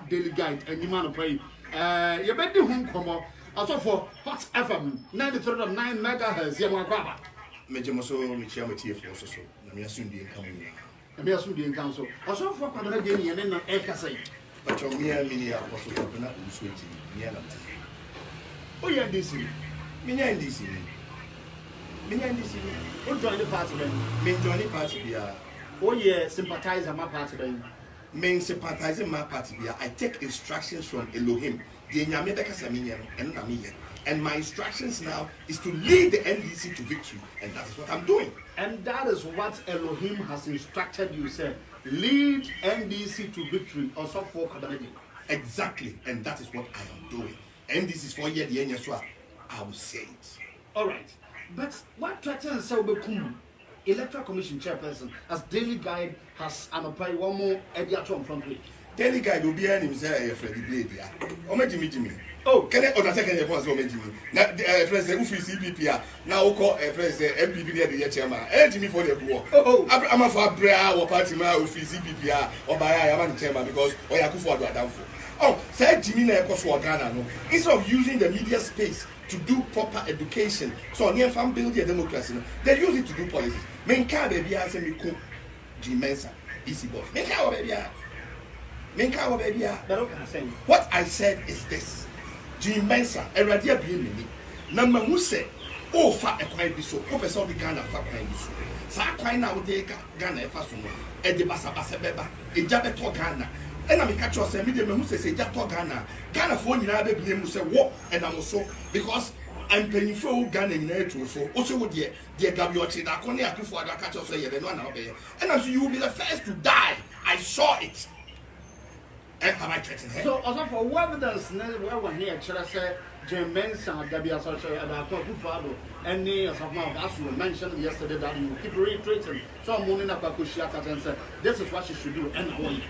daily guide and you man pray. You bet the home come up. Also for Hot FM 93.9 megahertz. Yamaka. Mejamoso, Michiamati, for so. I assume the income. I may assume the income so. Also for Panagani and then Ekasai. But your mere mini apostle of not switching. Oh, yeah, this is Minya and DC. Minya and DC. Who join the party then? Main joining party. Oh, yeah, sympathize on my party then. Main sympathizing my party. I take instructions from Elohim. The Nyamebeka Saminian and Namiya. And my instructions now is to lead the NDC to victory. And that is what I'm doing. And that is what Elohim has instructed you, sir. Lead NDC to victory. Also for Kabadi. Exactly. And that is what I am doing. And this is for year the end, so I will say it. All right. But what Traction and Selbekum, Electoral Commission Chairperson, as Daily Guide has apply one more editor from play. Daily Guide will be an himself, Freddie Blade. Jimmy. Oh, can I on a second was Jimmy? Now, friends, who is CPP now call a friend MPP near the chairman. Jimmy for the war. Oh, I'm a for Brea or party man who is CPP or by I am chairman because or Yakufu are down for. Oh, said Jimmy Nekoswa Ghana. No, instead of using the media space to do proper education, so near farm build their democracy, they use it to do policies. Men can't be as a Miku Jim Mensa, easy boss. Men can't baby. Men can't baby. What I said is this Jim Mensa, a radia being me. Number who said, oh, fat a quite be so, open all the Ghana fat quite be so. Sa now take Ghana Fasuno, and the Basa Beba, a Jabeto Ghana. And I'm catch us a medium who says, Jato Ghana. Ghana for you now, baby, who say, what? And I'm also because I'm paying for Ghana in air to for also would dear Gabriel, that only I could for the catch us a one out there. And as you will be the first to die, I saw it. And have I threatened her? So, also for what evidence, we're here, should I say, Jim Mensa, Gabia Social, and our Fado, and as of now, as you mentioned yesterday, that you keep reiterating. So I'm moving up Kushiaka and said, this is what she should do, and I want.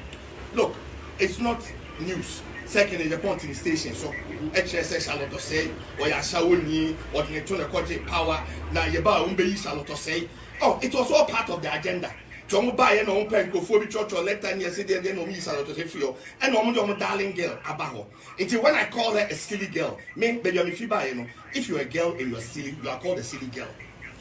Look, it's not news. Second is the point in the station. So, HSS Charlotte say, or Yashawuni, or the Tona power, now Yaba Umbe Charlotte say. Oh, it was all part of the agenda. John buy an own pen, go for the church or let time yesterday, then no miss Charlotte Fio, and no darling girl, Abaho. Until when I call her a silly girl, me, baby, if you're a girl and you're silly, you are called a silly girl.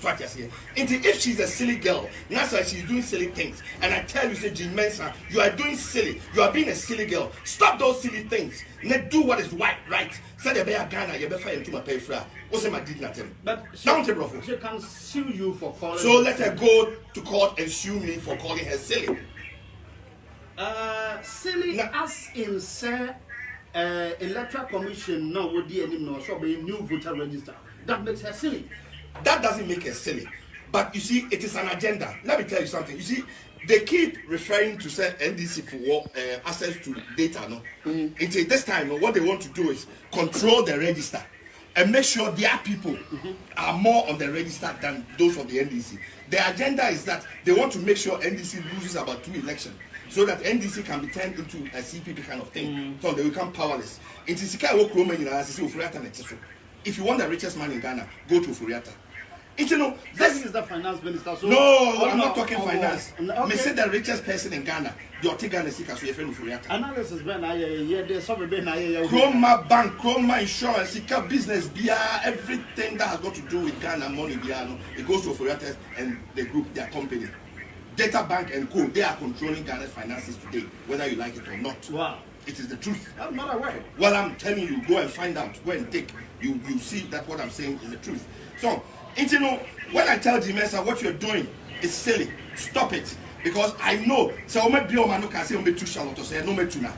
If she's a silly girl, that's why she's doing silly things. And I tell you, say, Jim Mensa, you are doing silly. You are being a silly girl. Stop those silly things. Let do what is right. Say the bear Ghana, you better into my pay for. What's my did nothing? But she can sue you for calling. So let her go to court and sue me for calling her silly. Silly as in say, Electoral Commission no would be anymore. So be new voter register. That makes her silly. That doesn't make it silly. But you see, it is an agenda. Let me tell you something. You see, they keep referring to say NDC for access to data. No? Until this time, what they want to do is control the register and make sure their people are more on the register than those of the NDC. The agenda is that they want to make sure NDC loses about 2 elections so that NDC can be turned into a CPP kind of thing. So they become powerless. It is if you want the richest man in Ghana, go to Furiata. You know, this is the finance minister. So no, I'm not talking finance. Me say the richest person in Ghana, you're taking Ghana Sika, so you're friend of Furiata. Analysis Ben there's some Ben Chroma Bank, Chroma Insurance, Sika business, everything that has got to do with Ghana money, it goes to Furiata and the group, their company. Data Bank and Co, they are controlling Ghana's finances today, whether you like it or not. Wow. It is the truth. I'm not aware. Well, I'm telling you, go and find out, go and take. You see that what I'm saying is the truth. So, you know, when I tell Jim Mensa what you're doing is silly, stop it. Because I know, so I be on can say two Charlotte say no tuna.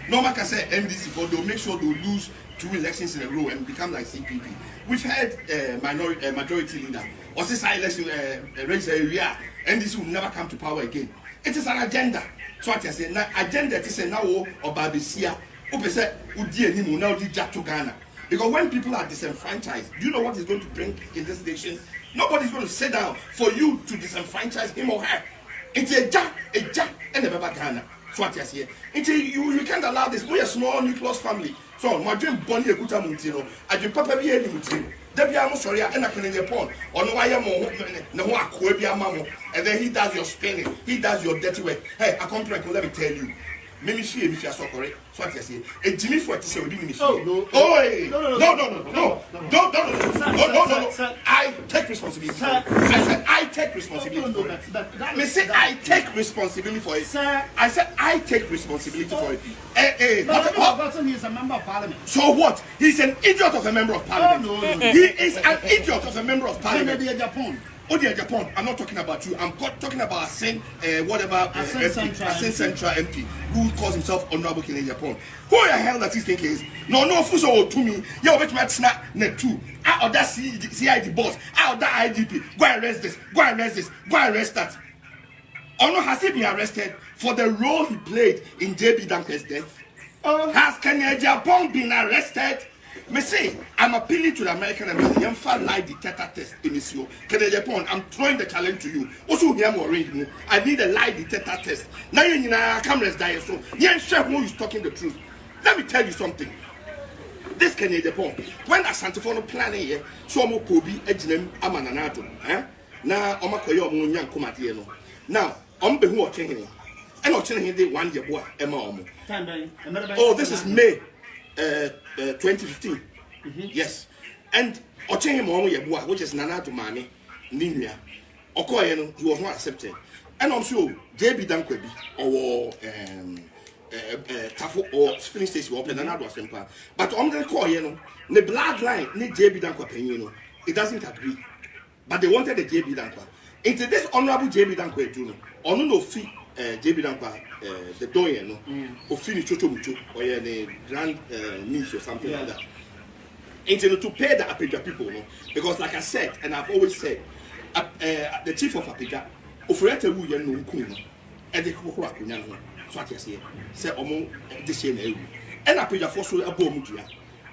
No man can say NDC for they'll make sure they'll lose 2 elections in a row and become like CPP. We've had majority leader. Or this election raise area, NDC will never come to power again. It is an agenda. So I say agenda is now or Babisia. Ope say Udi and now to Ghana. Because when people are disenfranchised, do you know what is going to bring in this nation? Nobody's going to sit down for you to disenfranchise him or her. It's a jack, and a Baba Ghana. So what I say. You can't allow this. We're a small nucleus family. So my dream Bonnie Guta Muntino, I dream Papa Bia Muntino. Debbie I'm sorry, and I can in the pond. Or no, I am and then he does your spinning, he does your dirty work. Hey, I come let me tell you. Mimi Shi, if you are so correct, so what I say. A Jimmy for to say, we didn't Oh, no. Oh, hey. No. I take responsibility. I said, I take responsibility for it. Me say, I take responsibility for it. Sir. I said, I take responsibility for it. But he is a member of parliament. So what? He's an idiot of a member of parliament. No. He is an idiot of a member of parliament. Japan. Oh, dear Japan. I'm not talking about you. I'm talking about Asen, Asen Central MP, who calls himself Honorable King in Japan. Who the hell does he think he is? No, Fuso to me. Yo, which might snap net two. Out of that CID boss. Out of that IDP. Go and arrest this. Go and arrest this. Go and arrest that. Or no, has he been arrested for the role he played in JB Dankwa's death? Has Kenya Japan been arrested? Me say, I'm appealing to the American embassy. I'm for lie detector test in this show. Kenya Japan, I'm throwing the challenge to you. Also, here more ring. I need a lie detector test. Now you know cameras die so. Yeah, sure who is talking the truth. Let me tell you something. This Kenya Japan, when Asante Fono planning here, so mo Kobi ejinem amananato. Na omakoyo mo nyan komate no. Now, be who watching him. And watching him day 1 year boy Emma. Oh, this is May 2015. Yes. And watching him on your boy, which is Nana to Mani, Ninia. Okoye, he was not accepted. And also JB Dankwebi or Tafo or filling station open and was simple. But on the call, the blood line, need JB Dankwa, it doesn't agree. But they wanted the JB Dankwa. Into this honorable JB Dankwa, Juno, or no fee, JB Dankwa, the doyen, or finish Chocho Mucho, or the grand niece or something like that. Into to pay the Apija people, because like I said, and I've always said, the chief of Apija, Ofrete Wuyan no Kuno, and the Kukuakunan, so I say, say Omo, this year, and Apija for so a bomutia,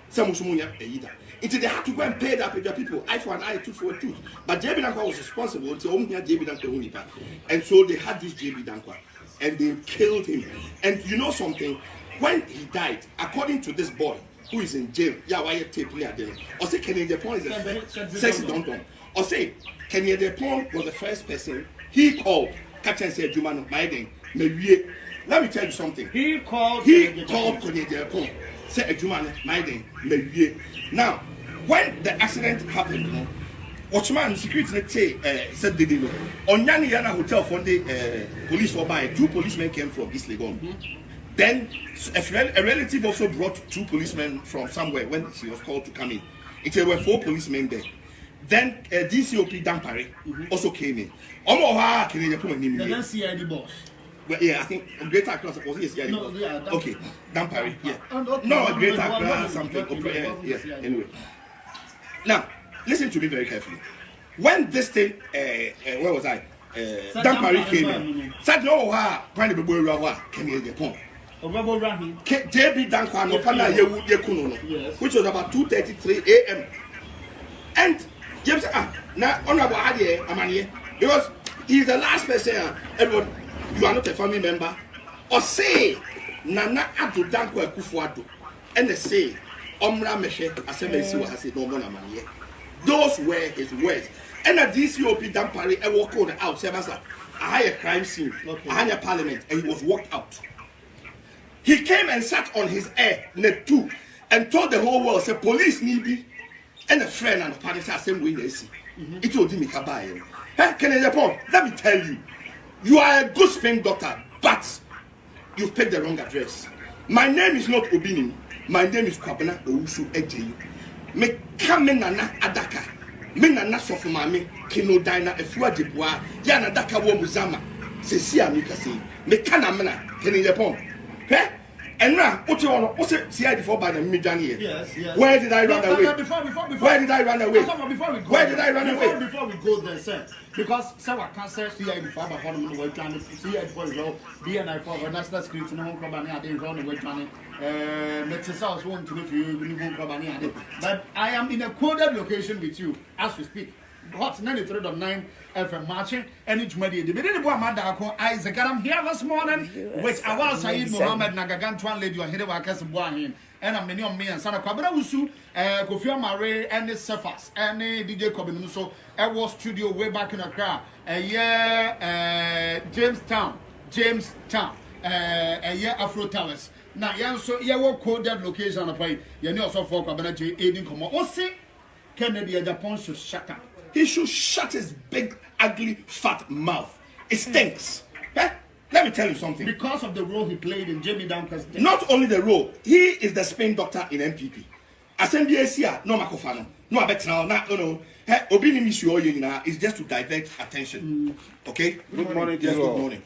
some Musumuya, either. Until they had to go and pay the Apija people, eye for an eye, tooth for a tooth. But JB Dankwa was responsible until only JB Dankwa. And so they had this JB Dankwa, and they killed him. And you know something? When he died, according to this boy who is in jail, why tape near them? Or say Kenya Japan is a sexy don't. Or say Kenya Japan was the first person he called. Captain said, "Jumano, my name, Mewie." Let me tell you something. He called Kenya Japan. Said, "Jumano, my name, Mewie." Now, when the accident happened, Watchman security said they didn't know. On Yana Hotel for the police were by 2 policemen came from East Legon. Then a relative also brought 2 policemen from somewhere when she was called to come in. There were 4 policemen there. Then DCOP Dampare also came in. The CID boss. Well, yeah, I think Greater Accra was yes, yeah. No, yeah, okay, Dampare, yeah. Okay. No, Greater Accra something. Yeah. Anyway, now listen to me very carefully. When this thing, where was I? Dampare came in. Said no, when the boy came in the pond. JB Dankwa no pana yekuno, which was about 2:33 a.m. And James now honorable Adi Amanie, because he's the last person. Everyone, you are not a family member. Or say Nana Adu Dankwa Kufuado, and they say Omra Meshe Asemesi was said no more Amanie. Those were his words. And at DCOP Dampare, I walked on out. I had a crime scene, I had a parliament, and he was walked out. He came and sat on his air, net 2, and told the whole world, say, police need be, and a friend and a party say, same way they see. It told him, Hey, Kenya Japan, let me tell you, you are a good spin doctor, but you've picked the wrong address. My name is not Obini, my name is Kwabena Owusu Ejeyu. Me kame nana adaka, me nana sofumame, kino dina, efua jibwa, yana daka wo muzama, se si amika se, me kana mena, Kenya Japan. Hey, and now, what's it? CID for by the Midjani? Yes. Where did I run away? Before. Where did I run away? Where did I run away? Before we go there, sir. Because someone can't say CID for by one of the way trying CID for the BNI for national security, no company, I didn't run away trying make yourselves want to know if you company. But I am in a coded location with you as we speak. Hot 93.9 FM marching and each media. The beginning of Madako Isaac. I'm here this morning with Awal Saeed Mohammed Nagagantuan lady or Hidden Wakas Boahin. And I'm many on me and Sana Kwabena Wusu, Kofi Amare, and the Cephas, and DJ Kobenuso, Air studio way back in Accra. Jamestown. Afro Towers. Now, so you will code that location of way. You know, so for Kabana aiding come on. See, Kennedy Japan should shut up. He should shut his big, ugly, fat mouth. It stinks. Let me tell you something. Because of the role he played in Jamie Duncan's death. Not only the role, he is the Spain doctor in MPP. Assembly Asia, no Makofano, no Abetrao, no. Obini Mishu is just to divert attention. Okay? Good morning. Yes, good morning.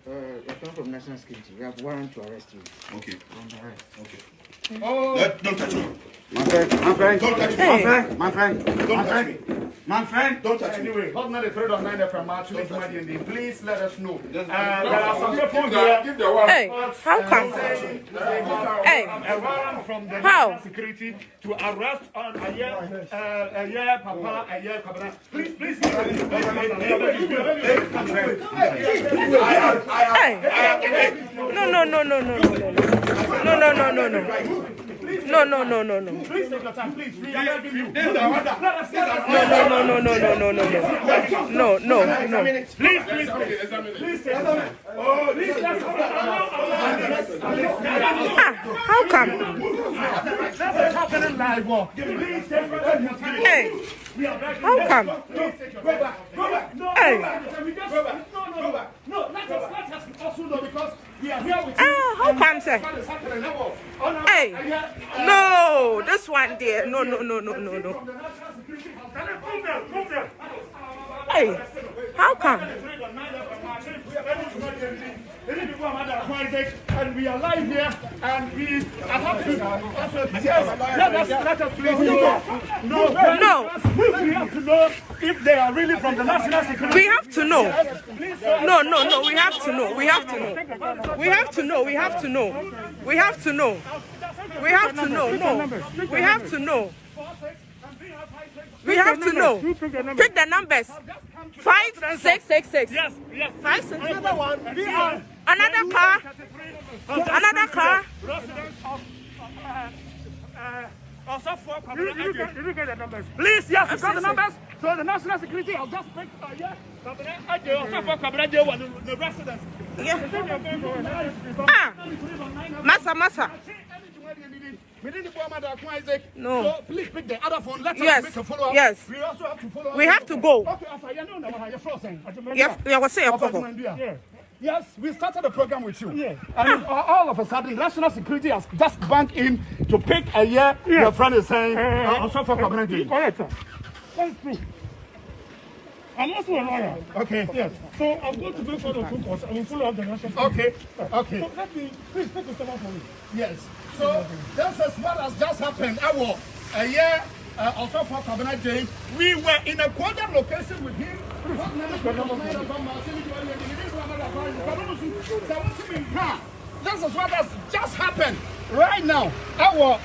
You're from National Security. We have warrant to arrest you. Okay. On the right. Okay. Oh, Don't touch me. My friend. Don't touch me. My friend. Don't touch me. My friend. Don't touch me. anyway, hot the 3rd of 9 from March, please let us know. There are some people here. Hey, how come? Hey, A warrant from the How? National Security to arrest on a year, Papa, a year, Kabana. Please. hey. No. Please take your time, please. We are begging you. No. Please take your time. Oh, please, How come? that's happening live. Please take your time. Hey, how come? Please take your time. Go back. No, Hey. No, let us also know because we are here with you. How come, sir? What is happening? Hey, no, this one there. No. Hey, how come? And we are live here, and we are happy. Let us please know. No. We have to know if they are really from the National Security. We have to know. No. We have to know. Pick the numbers. 5666. Yes. 5 6. Another one. Another car. Also for you get the numbers. Please, yes, you got the numbers. So the National Security has just picked the residents. Yeah. Massa. No. So please pick the other phone. Let us Yes. make a follow-up. Yes. We also have to follow up. We have to go. Okay, you're frozen. Yes, we started the program with you. Yeah. And all of a sudden, National Security has just banked in to pick a year. Your friend is saying, also for community. Correct, sir. That's true. I'm also a lawyer. Okay. Yes. So I'm going to make sure the phone calls. I will follow up the national. Okay. So let me, please take the step for me. Yes. So this is what has just happened. A year also for Cabinet Day, we were in a quadruple location with him. This is what has just happened right now.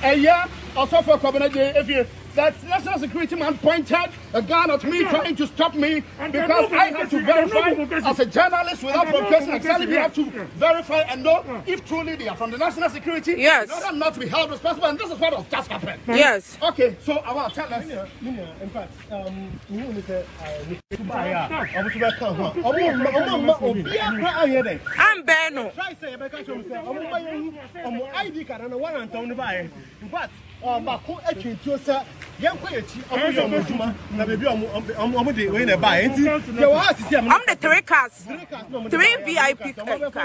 A year also for Cabinet Day. If you that National Security man pointed a gun at me, trying to stop me because I have to verify as a journalist without provocation. Exactly, we have to verify and know if truly they are from the National Security. Yes. In order not to be held responsible, and this is what has just happened. Yes. Okay, so I want to tell us. In fact, I'm Beno. I'm the three cars. 3 VIP cars. Okay.